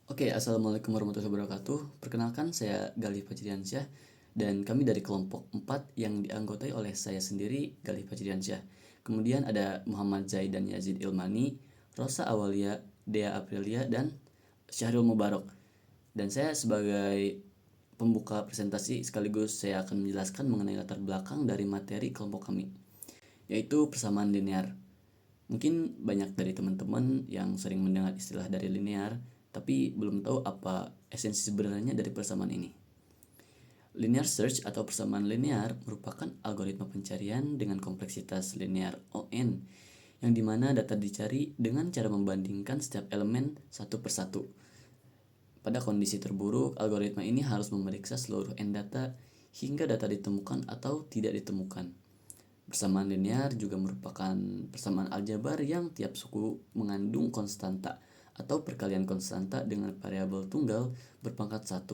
Oke, Assalamualaikum warahmatullahi wabarakatuh. Perkenalkan, saya Galih Fajriansyah dan kami dari kelompok 4 yang dianggotai oleh saya sendiri, Galih Fajriansyah. Kemudian ada Muhammad Zaidan Yazid Ilmani, Rosa Awalia, Dea Aprilia, dan Syahrul Mubarok. Dan saya sebagai pembuka presentasi sekaligus saya akan menjelaskan mengenai latar belakang dari materi kelompok kami, yaitu persamaan linear. Mungkin banyak dari teman-teman yang sering mendengar istilah dari linear, tapi belum tahu apa esensi sebenarnya dari persamaan ini. Linear search atau persamaan linear merupakan algoritma pencarian dengan kompleksitas linear ON, yang dimana data dicari dengan cara membandingkan setiap elemen satu persatu. Pada kondisi terburuk, algoritma ini harus memeriksa seluruh N data hingga data ditemukan atau tidak ditemukan. Persamaan linear juga merupakan persamaan aljabar yang tiap suku mengandung konstanta atau perkalian konstanta dengan variabel tunggal berpangkat 1.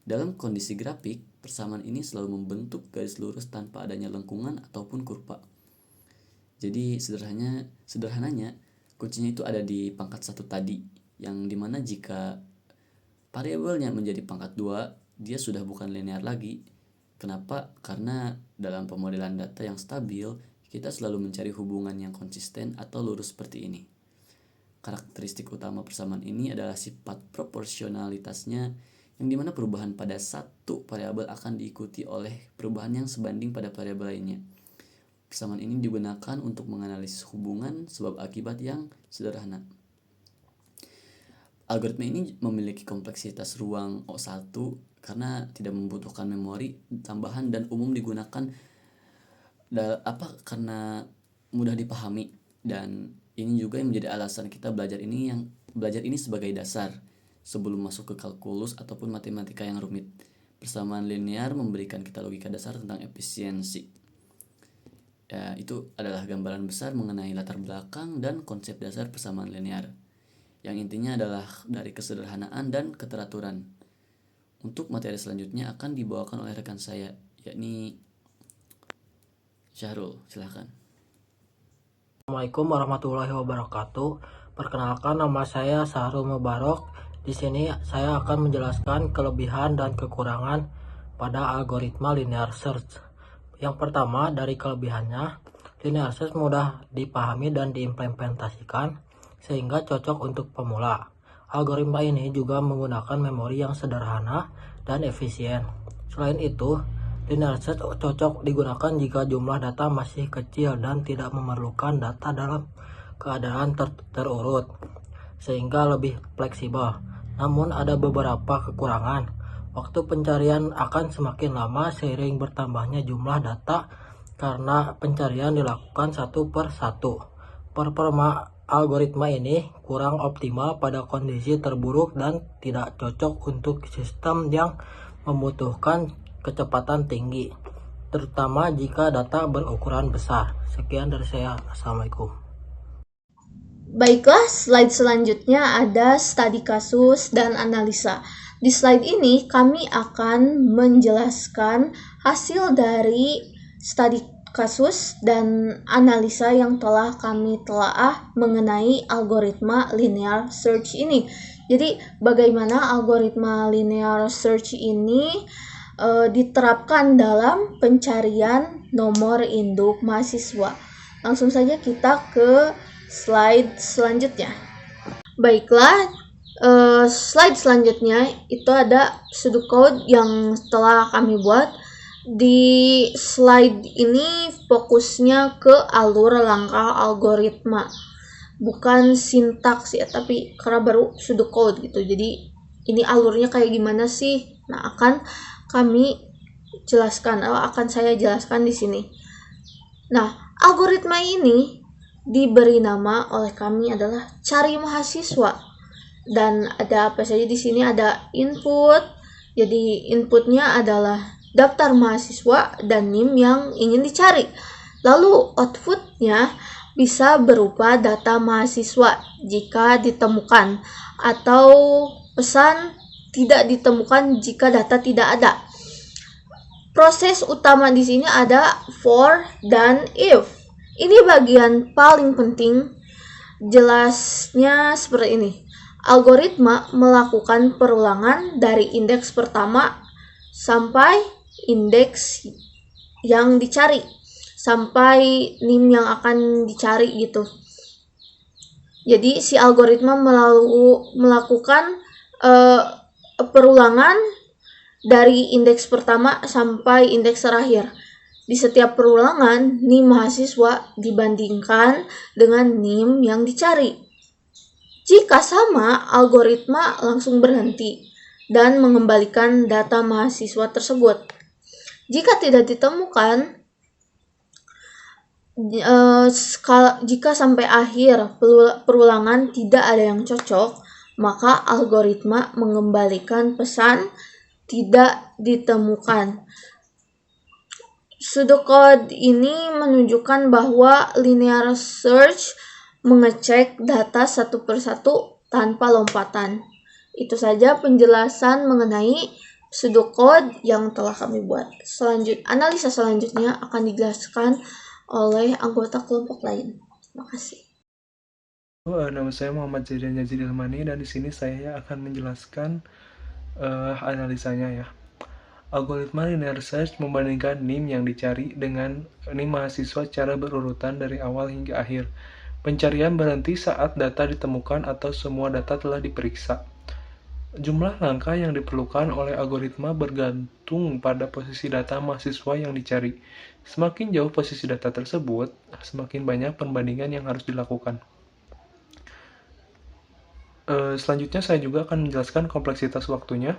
Dalam kondisi grafik, persamaan ini selalu membentuk garis lurus tanpa adanya lengkungan ataupun kurva. Jadi sederhananya kuncinya itu ada di pangkat 1 tadi, yang dimana jika variabelnya menjadi pangkat 2, dia sudah bukan linear lagi. Kenapa? Karena dalam pemodelan data yang stabil, kita selalu mencari hubungan yang konsisten atau lurus seperti ini. Karakteristik utama persamaan ini adalah sifat proporsionalitasnya, yang dimana perubahan pada satu variabel akan diikuti oleh perubahan yang sebanding pada variabel lainnya. Persamaan ini digunakan untuk menganalisis hubungan sebab akibat yang sederhana. Algoritma ini memiliki kompleksitas ruang O1 karena tidak membutuhkan memori tambahan dan umum digunakan karena mudah dipahami, dan ini juga yang menjadi alasan kita belajar ini sebagai dasar sebelum masuk ke kalkulus ataupun matematika yang rumit. Persamaan linear memberikan kita logika dasar tentang efisiensi. Ya, itu adalah gambaran besar mengenai latar belakang dan konsep dasar persamaan linear, yang intinya adalah dari kesederhanaan dan keteraturan. Untuk materi selanjutnya akan dibawakan oleh rekan saya, yakni Syahrul. Silahkan. Assalamualaikum warahmatullahi wabarakatuh. Perkenalkan, nama saya Syahrul Mubarok. Di sini saya akan menjelaskan kelebihan dan kekurangan pada algoritma linear search. Yang pertama, dari kelebihannya, linear search mudah dipahami dan diimplementasikan sehingga cocok untuk pemula. Algoritma ini juga menggunakan memori yang sederhana dan efisien. Selain itu, linear search cocok digunakan jika jumlah data masih kecil dan tidak memerlukan data dalam keadaan terurut, sehingga lebih fleksibel. Namun ada beberapa kekurangan. Waktu pencarian akan semakin lama seiring bertambahnya jumlah data karena pencarian dilakukan satu per satu. Performa algoritma ini kurang optimal pada kondisi terburuk dan tidak cocok untuk sistem yang membutuhkan kecepatan tinggi, terutama jika data berukuran besar. Sekian dari saya. Assalamualaikum. Baiklah, slide selanjutnya ada studi kasus dan analisa. Di slide ini kami akan menjelaskan hasil dari studi kasus dan analisa yang telah kami telaah mengenai algoritma linear search ini. Jadi bagaimana algoritma linear search ini diterapkan dalam pencarian nomor induk mahasiswa. Langsung saja kita ke slide selanjutnya. Baiklah, slide selanjutnya itu ada pseudocode yang telah kami buat. Di slide ini fokusnya ke alur langkah algoritma, bukan sintaks ya, tapi karena baru pseudocode gitu. Jadi ini alurnya kayak gimana sih? Nah, akan saya jelaskan di sini. Nah, algoritma ini diberi nama oleh kami adalah cari mahasiswa. Dan ada apa saja di sini? Ada input. Jadi inputnya adalah daftar mahasiswa dan NIM yang ingin dicari. Lalu outputnya bisa berupa data mahasiswa jika ditemukan, atau pesan tidak ditemukan jika data tidak ada. Proses utama di sini ada for dan if. Ini bagian paling penting. Jelasnya seperti ini. algoritma melakukan perulangan dari indeks pertama sampai indeks yang dicari, sampai NIM yang akan dicari gitu. Jadi si algoritma melakukan perulangan dari indeks pertama sampai indeks terakhir. Di setiap perulangan, NIM mahasiswa dibandingkan dengan NIM yang dicari. Jika sama, algoritma langsung berhenti dan mengembalikan data mahasiswa tersebut. Jika tidak ditemukan, jika sampai akhir perulangan tidak ada yang cocok, maka algoritma mengembalikan pesan tidak ditemukan. Pseudocode ini menunjukkan bahwa linear search mengecek data satu persatu tanpa lompatan. Itu saja penjelasan mengenai pseudocode yang telah kami buat. Analisa selanjutnya akan dijelaskan oleh anggota kelompok lain. Terima kasih. Nama saya Muhammad Zaidan Yazid Ilmani dan di sini saya akan menjelaskan analisanya ya. Algoritma linear search membandingkan NIM yang dicari dengan NIM mahasiswa secara berurutan dari awal hingga akhir. Pencarian berhenti saat data ditemukan atau semua data telah diperiksa. Jumlah langkah yang diperlukan oleh algoritma bergantung pada posisi data mahasiswa yang dicari. Semakin jauh posisi data tersebut, semakin banyak perbandingan yang harus dilakukan. Selanjutnya saya juga akan menjelaskan kompleksitas waktunya.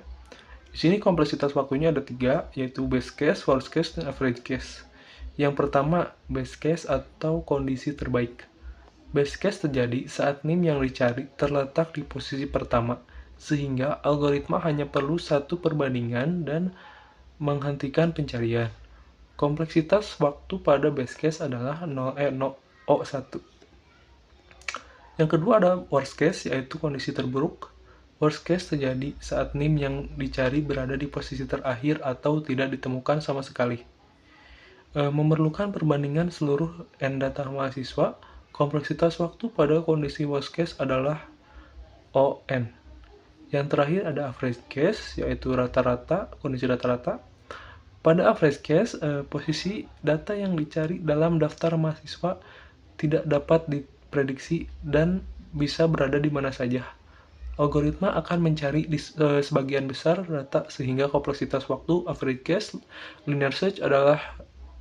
Di sini kompleksitas waktunya ada 3, yaitu best case, worst case, dan average case. Yang pertama, best case atau kondisi terbaik. Best case terjadi saat NIM yang dicari terletak di posisi pertama, sehingga algoritma hanya perlu satu perbandingan dan menghentikan pencarian. Kompleksitas waktu pada best case adalah O1. Yang kedua ada worst case, yaitu kondisi terburuk. Worst case terjadi saat NIM yang dicari berada di posisi terakhir atau tidak ditemukan sama sekali. Memerlukan perbandingan seluruh N data mahasiswa. Kompleksitas waktu pada kondisi worst case adalah ON. Yang terakhir ada average case, yaitu rata-rata, kondisi rata-rata. Pada average case, posisi data yang dicari dalam daftar mahasiswa tidak dapat diprediksi dan bisa berada di mana saja. Algoritma akan mencari di sebagian besar data sehingga kompleksitas waktu average case linear search adalah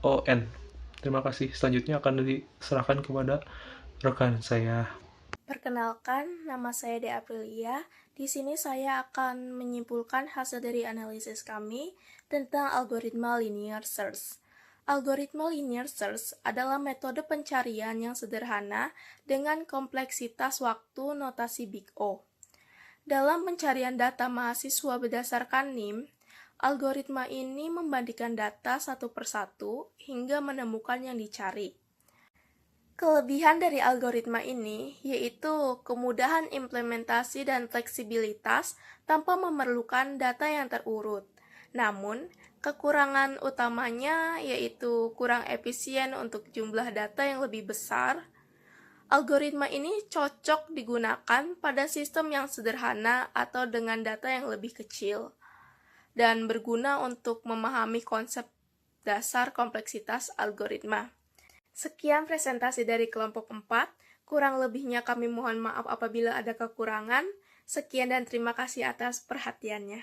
ON. Terima kasih. Selanjutnya akan diserahkan kepada rekan saya. Perkenalkan, nama saya De Aprilia. Di sini saya akan menyimpulkan hasil dari analisis kami tentang algoritma linear search. Algoritma linear search adalah metode pencarian yang sederhana dengan kompleksitas waktu notasi Big O. Dalam pencarian data mahasiswa berdasarkan NIM, algoritma ini membandingkan data satu persatu hingga menemukan yang dicari. Kelebihan dari algoritma ini yaitu kemudahan implementasi dan fleksibilitas tanpa memerlukan data yang terurut. Namun, kekurangan utamanya yaitu kurang efisien untuk jumlah data yang lebih besar. Algoritma ini cocok digunakan pada sistem yang sederhana atau dengan data yang lebih kecil dan berguna untuk memahami konsep dasar kompleksitas algoritma. Sekian presentasi dari kelompok 4, kurang lebihnya kami mohon maaf apabila ada kekurangan. Sekian dan terima kasih atas perhatiannya.